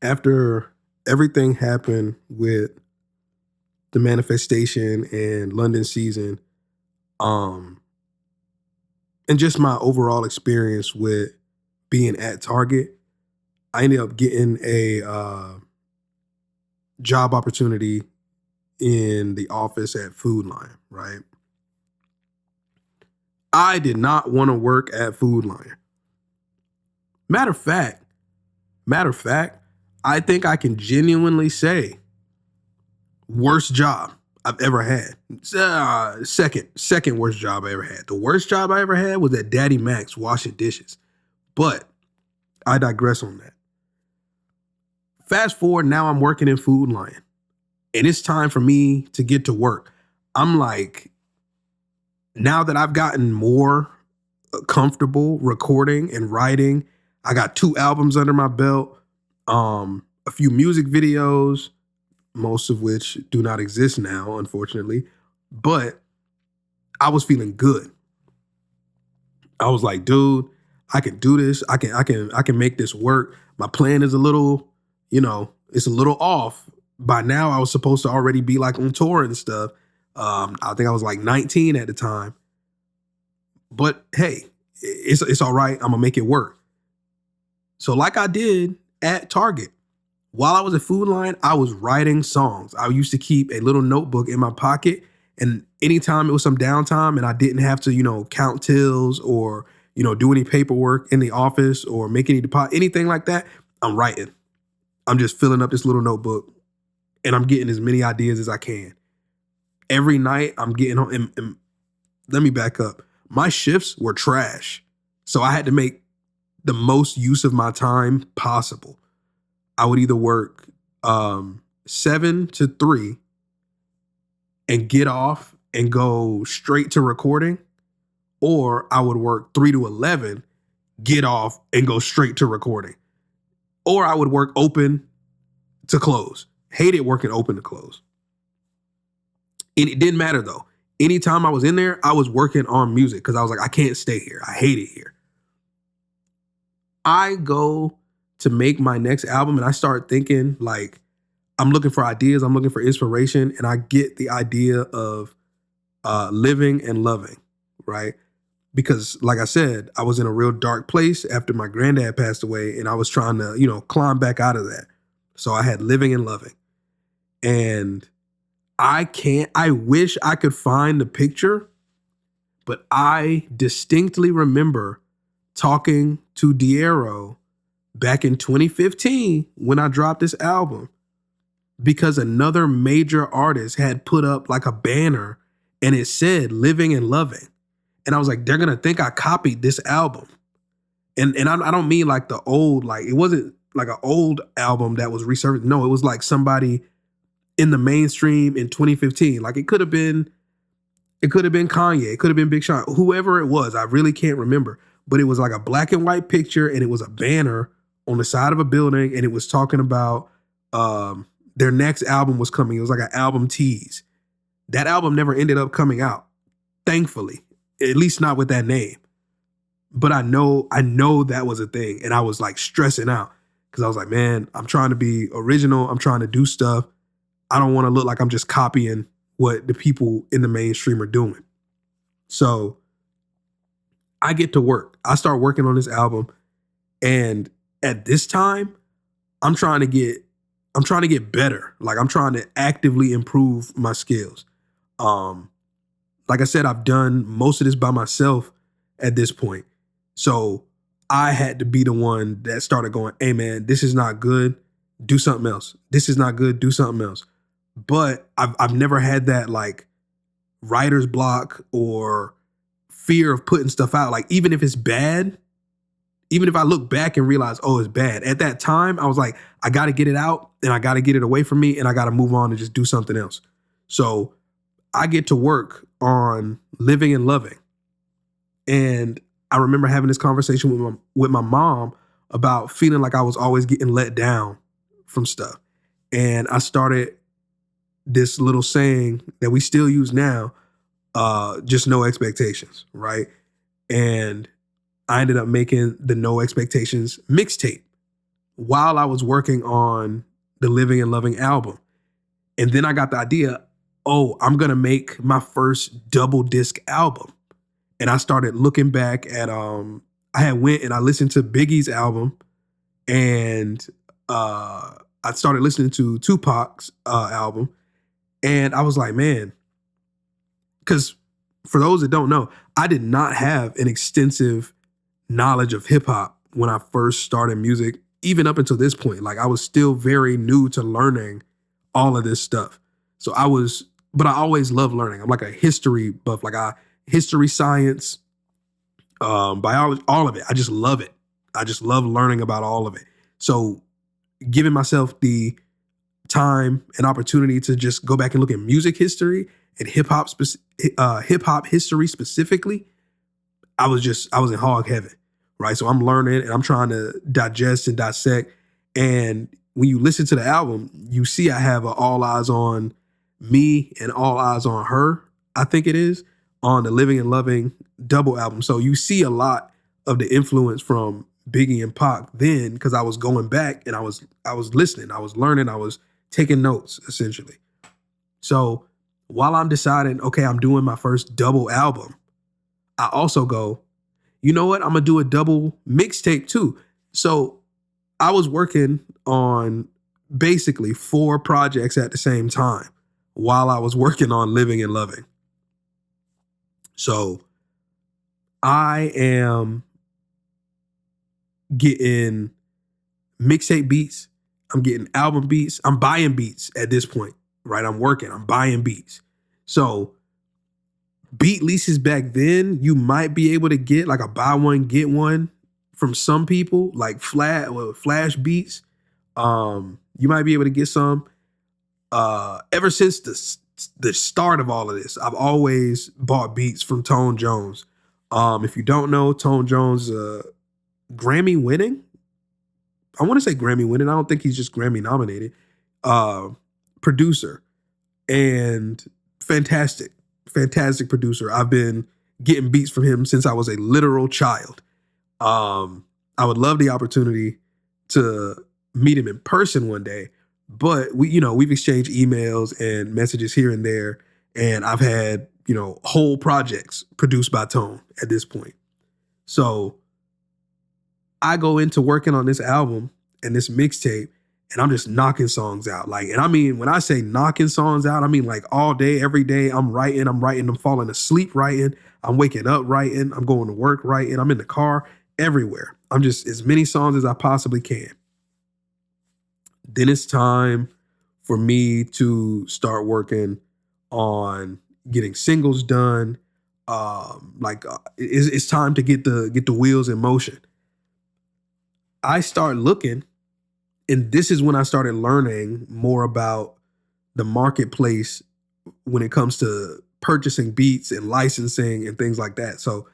After everything happened with the manifestation and London season, um, and just my overall experience with being at Target, I ended up getting a job opportunity in the office at Food Lion, right? I did not want to work at Food Lion. Matter of fact, matter of fact, I think I can genuinely say worst job I've ever had. Second worst job I ever had. The worst job I ever had was at Daddy Mac's washing dishes. But I digress on that. Fast forward, now I'm working in Food Lion. And it's time for me to get to work. I'm like, now that I've gotten more comfortable recording and writing, I got 2 albums under my belt, a few music videos, most of which do not exist now, unfortunately. But I was feeling good. I was like, dude, I can do this. I can make this work. My plan is a little, it's a little off. By now, I was supposed to already be like on tour and stuff. I think I was like 19 at the time. But hey, it's all right. I'm gonna make it work. So like I did at Target, while I was at Food Lion, I was writing songs. I used to keep a little notebook in my pocket, and anytime it was some downtime and I didn't have to, count tills or, do any paperwork in the office or make any deposit, anything like that, I'm writing. I'm just filling up this little notebook and I'm getting as many ideas as I can. Every night I'm getting home, and let me back up. My shifts were trash. So I had to make the most use of my time possible. I would either work 7 to 3 and get off and go straight to recording, or I would work 3 to 11, get off and go straight to recording, or I would work open to close. Hated working open to close. And it didn't matter though. Anytime I was in there, I was working on music because I was like, I can't stay here. I hate it here. I go to make my next album and I start thinking like, I'm looking for ideas. I'm looking for inspiration. And I get the idea of living and loving, right? Because like I said, I was in a real dark place after my granddad passed away and I was trying to, climb back out of that. So I had living and loving. And I wish I could find the picture, but I distinctly remember talking to Diero back in 2015 when I dropped this album, because another major artist had put up like a banner and it said living and loving. And I was like, they're going to think I copied this album. And I don't mean like the old, like it wasn't like an old album that was resurfaced. No, it was like somebody in the mainstream in 2015. Like it could have been Kanye, it could have been Big Sean, whoever it was. I really can't remember. But it was like a black and white picture and it was a banner on the side of a building and it was talking about their next album was coming. It was like an album tease. That album never ended up coming out, thankfully, at least not with that name. But I know that was a thing. And I was like stressing out because I was like, man, I'm trying to be original. I'm trying to do stuff. I don't want to look like I'm just copying what the people in the mainstream are doing. So I get to work. I start working on this album. And at this time, I'm trying to get better. Like I'm trying to actively improve my skills. Like I said, I've done most of this by myself at this point. So I had to be the one that started going, hey man, this is not good. Do something else. This is not good. Do something else. But I've never had that like writer's block or fear of putting stuff out. Like even if it's bad, even if I look back and realize, oh, it's bad. At that time, I was like, I got to get it out and I got to get it away from me and I got to move on and just do something else. So I get to work on living and loving. And I remember having this conversation with my mom about feeling like I was always getting let down from stuff. And I started this little saying that we still use now, just no expectations, right? And I ended up making the No Expectations mixtape. while I was working on the Living and Loving album. And then I got the idea, oh, I'm going to make my first double disc album. And I started looking back at I had went and I listened to Biggie's album, and I started listening to Tupac's album, and I was like, man, because for those that don't know, I did not have an extensive knowledge of hip hop when I first started music, even up until this point. Like, I was still very new to learning all of this stuff. So but I always loved learning. I'm like a history buff, history, science, biology, all of it. I just love it. I just love learning about all of it. So giving myself the time and opportunity to just go back and look at music history and hip hop history specifically, I was in hog heaven, right? So I'm learning and I'm trying to digest and dissect. And when you listen to the album, you see I have a All Eyes on Me and All Eyes on Her, I think it is, on the Living and Loving double album. So you see a lot of the influence from Biggie and Pac then, because I was going back and I was listening, I was learning, I was taking notes essentially. So while I'm deciding, okay, I'm doing my first double album, I also go, you know what? I'm gonna do a double mixtape too. So I was working on basically 4 projects at the same time while I was working on Living and Loving. So I am getting mixtape beats. I'm getting album beats. I'm buying beats at this point, right? I'm buying beats. So beat leases back then, you might be able to get like a buy one, get one from some people, like Flash Beats. You might be able to get some. Ever since the start of all of this, I've always bought beats from Tone Jones. If you don't know, Tone Jones, Grammy winning. I want to say Grammy winning. I don't think he's just Grammy nominated. Producer and fantastic producer. I've been getting beats from him since I was a literal child. I would love the opportunity to meet him in person one day, but we've exchanged emails and messages here and there, and I've had, whole projects produced by Tone at this point. So I go into working on this album and this mixtape, and I'm just knocking songs out. And I mean, when I say knocking songs out, I mean like all day, every day. I'm writing, I'm falling asleep writing, I'm waking up writing, I'm going to work writing, I'm in the car, everywhere. I'm just as many songs as I possibly can. Then it's time for me to start working on getting singles done. It's time to get the wheels in motion. I start looking, and this is when I started learning more about the marketplace when it comes to purchasing beats and licensing and things like that. So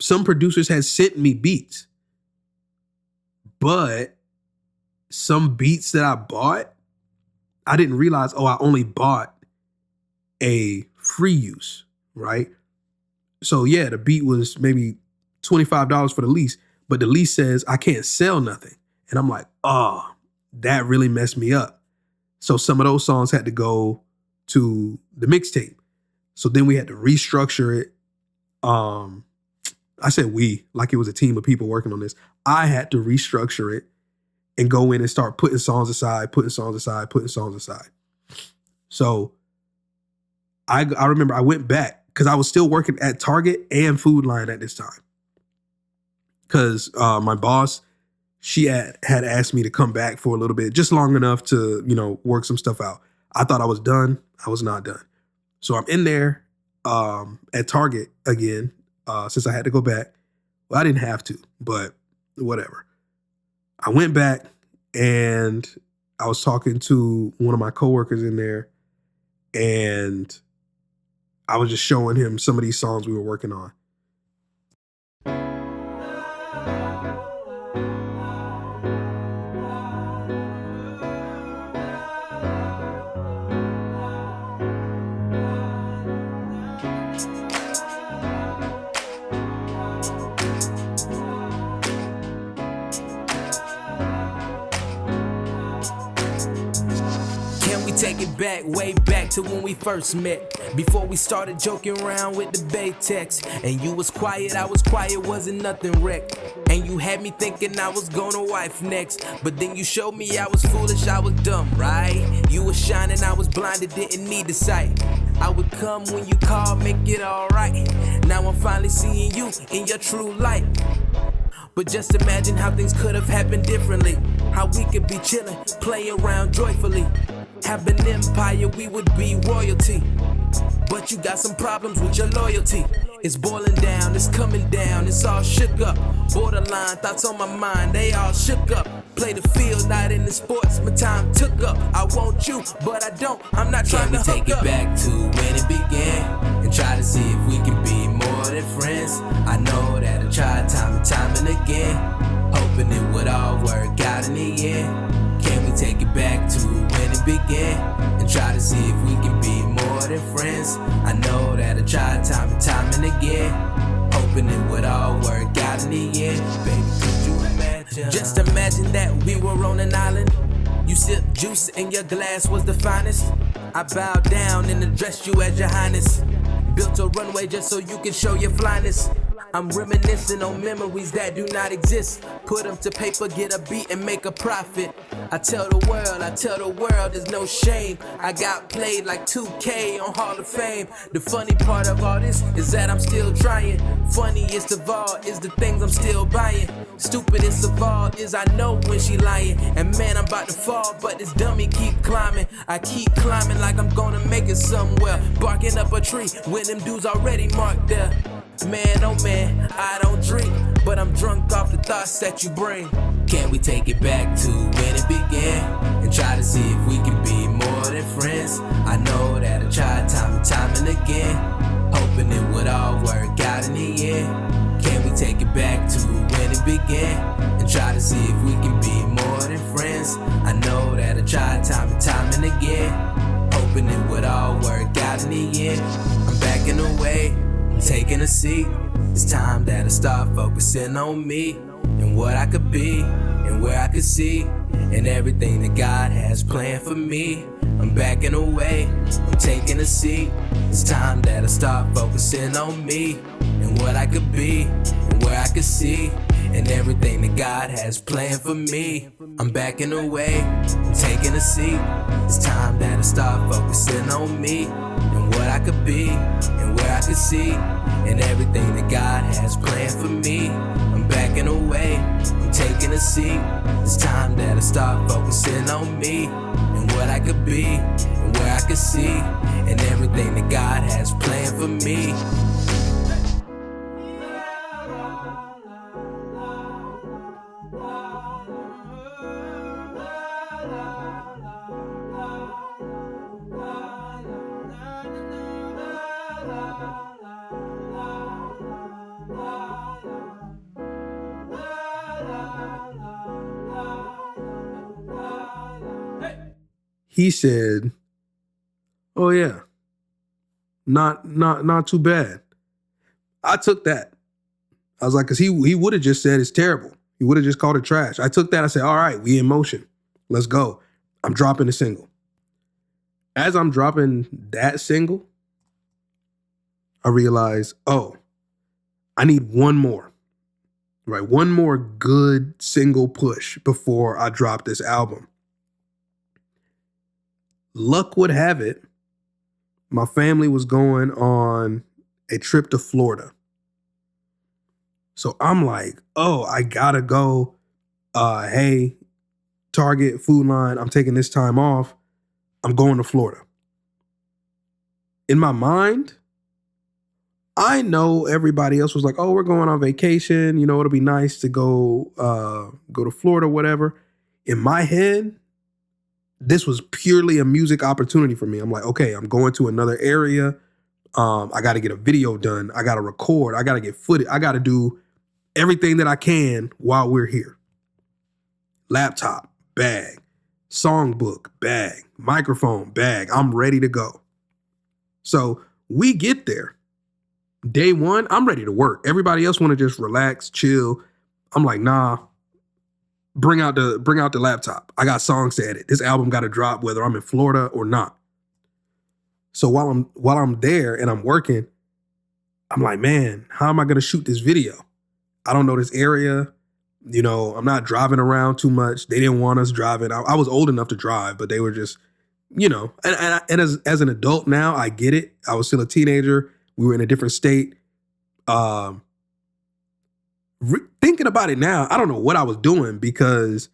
some producers had sent me beats, but some beats that I bought, I didn't realize, I only bought a free use, right? So yeah, the beat was maybe $25 for the lease, but the lease says I can't sell nothing. And I'm like, that really messed me up. So some of those songs had to go to the mixtape. So then we had to restructure it. I said we, like it was a team of people working on this. I had to restructure it and go in and start putting songs aside. So I remember I went back because I was still working at Target and Food Lion at this time. Because my boss, she had asked me to come back for a little bit, just long enough to, work some stuff out. I thought I was done. I was not done. So I'm in there at Target again, since I had to go back. Well, I didn't have to, but whatever. I went back and I was talking to one of my coworkers in there, and I was just showing him some of these songs we were working on. take it back, way back to when we first met. Before we started joking around with the Baytex. And you was quiet, I was quiet, wasn't nothing wrecked. And you had me thinking I was gonna wife next. But then you showed me I was foolish, I was dumb, right? You was shining, I was blinded, didn't need the sight. I would come when you called, make it alright. Now I'm finally seeing you in your true light. But just imagine how things could have happened differently. How we could be chilling, playing around joyfully. Have an empire, we would be royalty. But you got some problems with your loyalty. It's boiling down, it's coming down, it's all shook up. Borderline thoughts on my mind, they all shook up. Play the field, not in the sports, my time took up. I want you, but I don't, I'm not trying to hook up. Can we take it back to when it began? And try to see if we can be more than friends. I know that I tried time and time and again, hoping it would all work out in the end. Can we take it back to when it began? And try to see if we can be more than friends. I know that I tried time and time and again, hoping it would all work out in the end. Baby, could you imagine? Just imagine that we were on an island. You sipped juice and your glass was the finest. I bowed down and addressed you as your highness. Built a runway just so you can show your flyness. I'm reminiscing on memories that do not exist. Put them to paper, get a beat and make a profit. I tell the world there's no shame. I got played like 2K on Hall of Fame. The funny part of all this is that I'm still trying. Funniest of all is the things I'm still buying. Stupidest of all is I know when she lying. And man, I'm about to fall, but this dummy keep climbing. I keep climbing like I'm gonna make it somewhere. Barking up a tree when them dudes already marked there. Man, oh man, I don't drink, but I'm drunk off the thoughts that you bring. Can we take it back to when it began? And try to see if we can be more than friends. I know that I tried time and time and again, hoping it would all work out in the end. Can we take it back to when it began? And try to see if we can be more than friends. I know that I tried time and time and again, hoping it would all work out in the end. I'm backing away, taking a seat. It's time that I start focusing on me and what I could be and where I could see and everything that God has planned for me. I'm backing away, I'm taking a seat. It's time that I start focusing on me and what I could be and where I could see and everything that God has planned for me. I'm backing away, I'm taking a seat. It's time that I start focusing on me and what I could be and where I could see and everything that God has planned for me. I'm backing away, I'm taking a seat. It's time that I start focusing on me and what I could be and where I could see and everything that God has planned for me. He said, "Oh yeah, not too bad." I took that. I was like, because he would have just said it's terrible. He would have just called it trash. I took that. I said, all right, we in motion. Let's go. I'm dropping a single. As I'm dropping that single, I realized, oh, I need one more, right? One more good single push before I drop this album. Luck would have it, my family was going on a trip to Florida. So I'm like, oh, I gotta go. Hey, Target, Food Line, I'm taking this time off. I'm going to Florida. In my mind, I know everybody else was like, oh, we're going on vacation. You know, it'll be nice to go to Florida, whatever. In my head, this was purely a music opportunity for me. I'm like, okay, I'm going to another area. I got to get a video done. I got to record. I got to get footage. I got to do everything that I can while we're here. Laptop, bag. Songbook, bag. Microphone, bag. I'm ready to go. So we get there. Day one, I'm ready to work. Everybody else want to just relax, chill. I'm like, nah, bring out the laptop. I got songs to edit. This album got to drop whether I'm in Florida or not. So while I'm there and I'm working, I'm like, man, how am I going to shoot this video? I don't know this area. I'm not driving around too much. They didn't want us driving. I was old enough to drive, but they were just, and as an adult now, I get it. I was still a teenager. We were in a different state. Thinking about it now, I don't know what I was doing because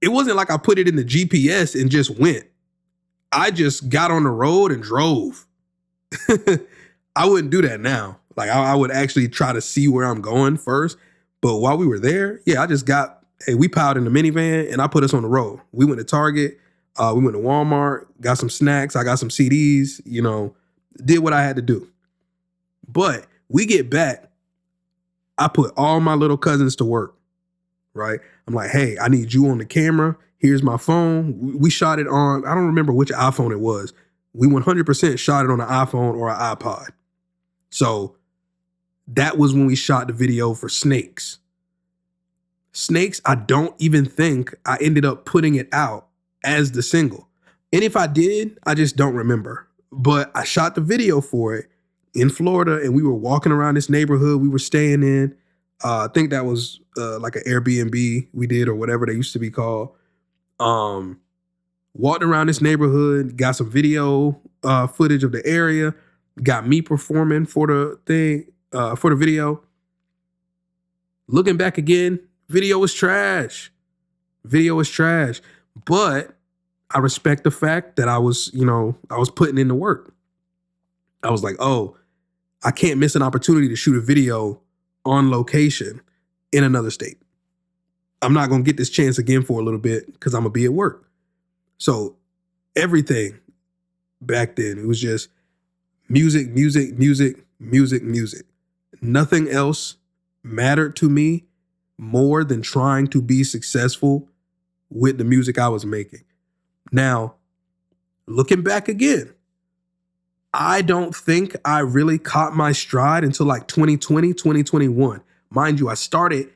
it wasn't like I put it in the GPS and just went. I just got on the road and drove. I wouldn't do that now. Like I would actually try to see where I'm going first. But while we were there, yeah, we piled in the minivan and I put us on the road. We went to Target. We went to Walmart, got some snacks. I got some CDs, did what I had to do. But we get back. I put all my little cousins to work, right? I'm like, hey, I need you on the camera. Here's my phone. We shot it on, I don't remember which iPhone it was. We 100% shot it on an iPhone or an iPod. So that was when we shot the video for Snakes. Snakes, I don't even think I ended up putting it out as the single. And if I did, I just don't remember. But I shot the video for it in Florida and we were walking around this neighborhood we were staying in. I think that was like an Airbnb we did or whatever they used to be called. Walked around this neighborhood, got some video footage of the area, got me performing for the thing, for the video. Looking back again, video was trash. But I respect the fact that I was putting in the work. I was like, oh, I can't miss an opportunity to shoot a video on location in another state. I'm not going to get this chance again for a little bit because I'm going to be at work. So everything back then, it was just music. Nothing else mattered to me more than trying to be successful with the music I was making. Now, looking back again, I don't think I really caught my stride until like 2020, 2021. Mind you, I started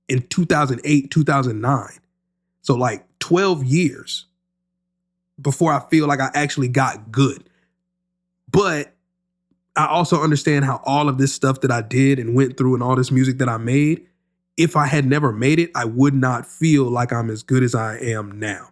in 2008, 2009. So like 12 years before I feel like I actually got good. But I also understand how all of this stuff that I did and went through and all this music that I made, if I had never made it, I would not feel like I'm as good as I am now.